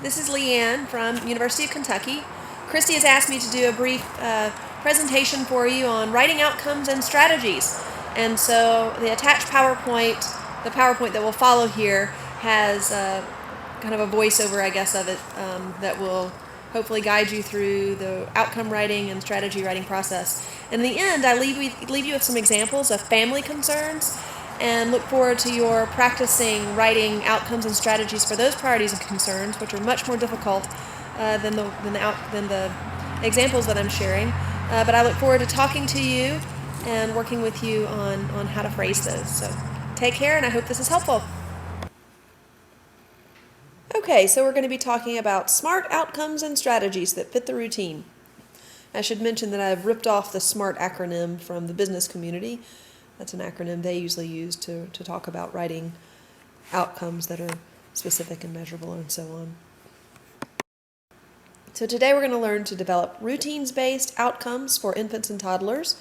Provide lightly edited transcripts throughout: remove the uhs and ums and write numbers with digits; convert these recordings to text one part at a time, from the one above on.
This is Leanne from University of Kentucky. Christy has asked me to do a brief presentation for you on writing outcomes and strategies. And so the attached PowerPoint, the PowerPoint that will follow here, has kind of a voiceover, I guess, of it that will hopefully guide you through the outcome writing and strategy writing process. And in the end, I leave you with some examples of family concerns and look forward to your practicing writing outcomes and strategies for those priorities and concerns, which are much more difficult than the examples that I'm sharing. But I look forward to talking to you and working with you on how to phrase those. So take care, and I hope this is helpful. Okay, so we're going to be talking about smart outcomes and strategies that fit the routine. I should mention that I've ripped off the SMART acronym from the business community. That's an acronym they usually use to talk about writing outcomes that are specific and measurable and so on. So today we're going to learn to develop routines-based outcomes for infants and toddlers,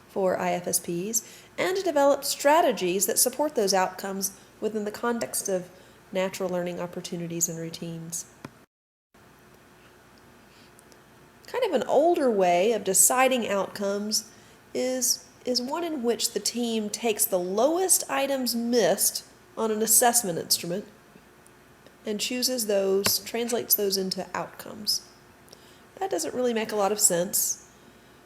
for IFSPs, and to develop strategies that support those outcomes within the context of natural learning opportunities and routines. Kind of an older way of deciding outcomes is one in which the team takes the lowest items missed on an assessment instrument and translates those into outcomes. That doesn't really make a lot of sense,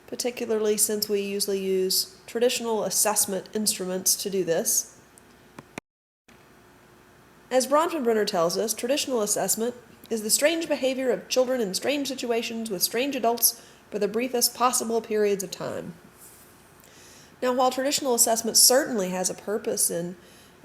particularly since we usually use traditional assessment instruments to do this. As Bronfenbrenner tells us, traditional assessment is the strange behavior of children in strange situations with strange adults for the briefest possible periods of time. Now, while traditional assessment certainly has a purpose in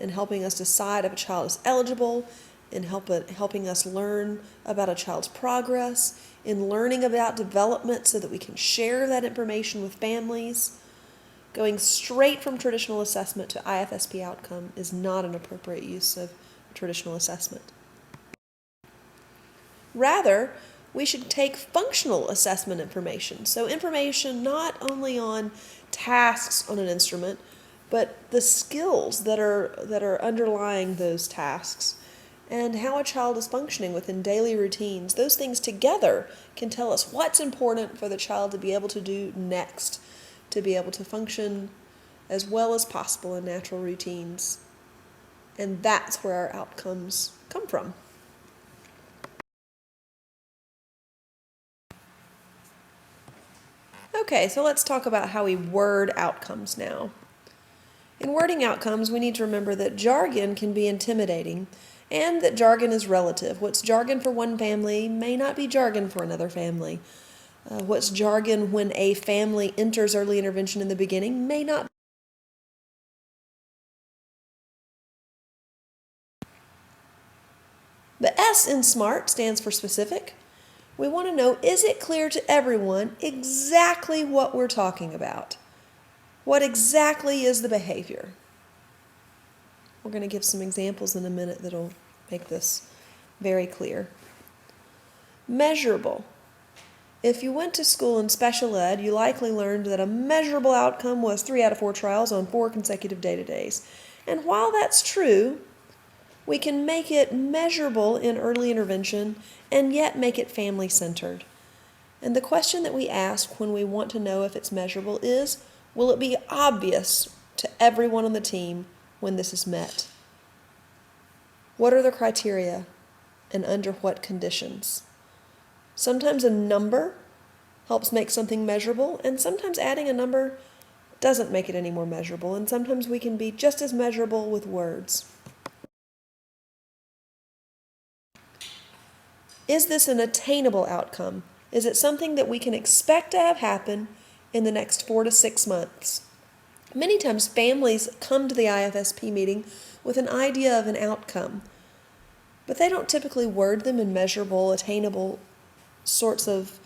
helping us decide if a child is eligible, in helping us learn about a child's progress, in learning about development so that we can share that information with families, going straight from traditional assessment to IFSP outcome is not an appropriate use of traditional assessment. Rather, we should take functional assessment information, so information not only on tasks on an instrument, but the skills that are underlying those tasks and how a child is functioning within daily routines. Those things together can tell us what's important for the child to be able to do next, to be able to function as well as possible in natural routines. And that's where our outcomes come from. Okay, so let's talk about how we word outcomes now. In wording outcomes, we need to remember that jargon can be intimidating and that jargon is relative. What's jargon for one family may not be jargon for another family. What's jargon when a family enters early intervention in the beginning may not. The S in SMART stands for specific. We want to know, is it clear to everyone exactly what we're talking about? What exactly is the behavior? We're going to give some examples in a minute that'll make this very clear. Measurable. If you went to school in special ed, you likely learned that a measurable outcome was 3 out of 4 trials on 4 consecutive data days. And while that's true, we can make it measurable in early intervention and yet make it family-centered. And the question that we ask when we want to know if it's measurable is, will it be obvious to everyone on the team when this is met? What are the criteria and under what conditions? Sometimes a number helps make something measurable, and sometimes adding a number doesn't make it any more measurable, and sometimes we can be just as measurable with words. Is this an attainable outcome? Is it something that we can expect to have happen in the next 4 to 6 months? Many times families come to the IFSP meeting with an idea of an outcome, but they don't typically word them in measurable, attainable sorts of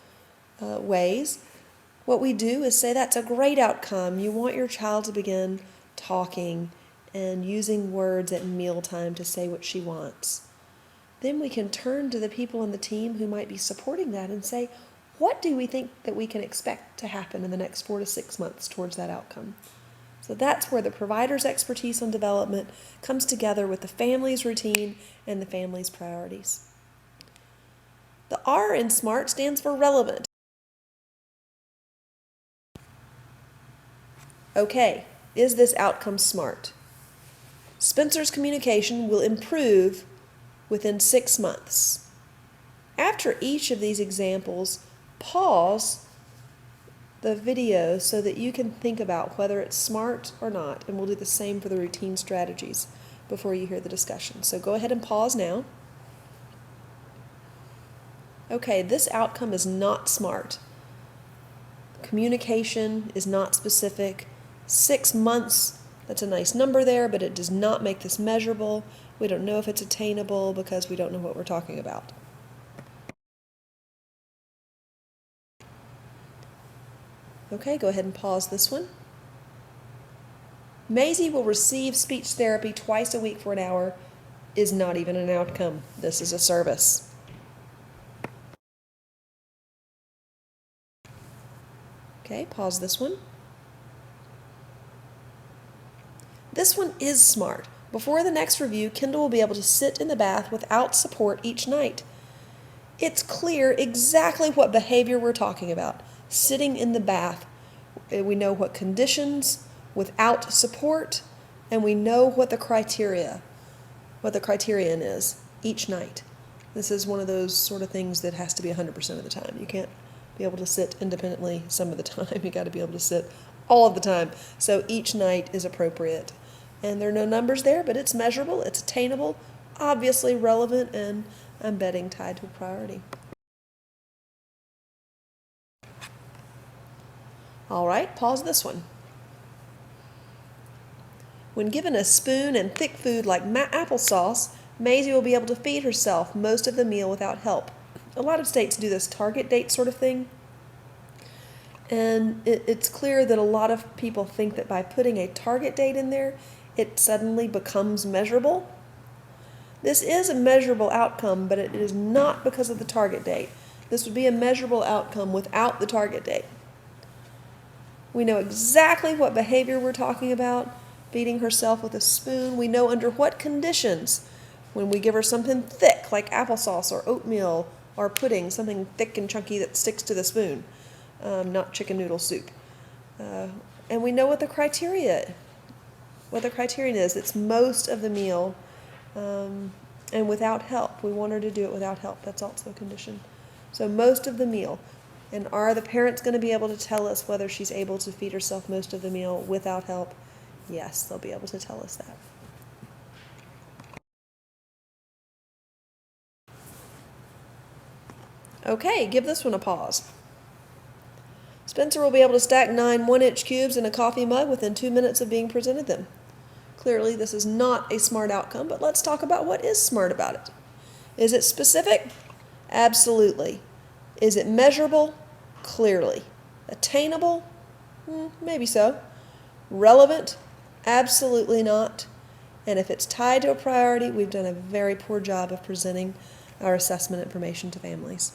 ways. What we do is say, that's a great outcome. You want your child to begin talking and using words at mealtime to say what she wants. Then we can turn to the people on the team who might be supporting that and say, what do we think that we can expect to happen in the next 4 to 6 months towards that outcome? So that's where the provider's expertise on development comes together with the family's routine and the family's priorities. The R in SMART stands for relevant. Okay, is this outcome SMART? Spencer's communication will improve within 6 months. After each of these examples, pause the video so that you can think about whether it's SMART or not, and we'll do the same for the routine strategies before you hear the discussion. So go ahead and pause now. Okay, this outcome is not SMART. Communication is not specific. 6 months, that's a nice number there, but it does not make this measurable. We don't know if it's attainable because we don't know what we're talking about. Okay, go ahead and pause this one. Maisie will receive speech therapy twice a week for an hour is not even an outcome. This is a service. Okay, pause this one. This one is SMART. Before the next review, Kendall will be able to sit in the bath without support each night. It's clear exactly what behavior we're talking about. Sitting in the bath. We know what conditions, without support, and we know what the criterion is each night. This is one of those sort of things that has to be 100% of the time. You can't be able to sit independently some of the time. You got to be able to sit all of the time. So each night is appropriate. And there are no numbers there, but it's measurable, it's attainable, obviously relevant, and I'm betting tied to a priority. All right, pause this one. When given a spoon and thick food like applesauce, Maisie will be able to feed herself most of the meal without help. A lot of states do this target date sort of thing. And it's clear that a lot of people think that by putting a target date in there, it suddenly becomes measurable. This is a measurable outcome, but it is not because of the target date. This would be a measurable outcome without the target date. We know exactly what behavior we're talking about, feeding herself with a spoon. We know under what conditions. When we give her something thick, like applesauce or oatmeal or pudding, something thick and chunky that sticks to the spoon, not chicken noodle soup. And we know what the criterion is. It's most of the meal and without help. We want her to do it without help. That's also a condition. So most of the meal. And are the parents going to be able to tell us whether she's able to feed herself most of the meal without help? Yes, they'll be able to tell us that. Okay, give this one a pause. Spencer will be able to stack 9 1-inch cubes in a coffee mug within 2 minutes of being presented them. Clearly, this is not a SMART outcome, but let's talk about what is SMART about it. Is it specific? Absolutely. Is it measurable? Clearly. Attainable? Maybe so. Relevant? Absolutely not. And if it's tied to a priority, we've done a very poor job of presenting our assessment information to families.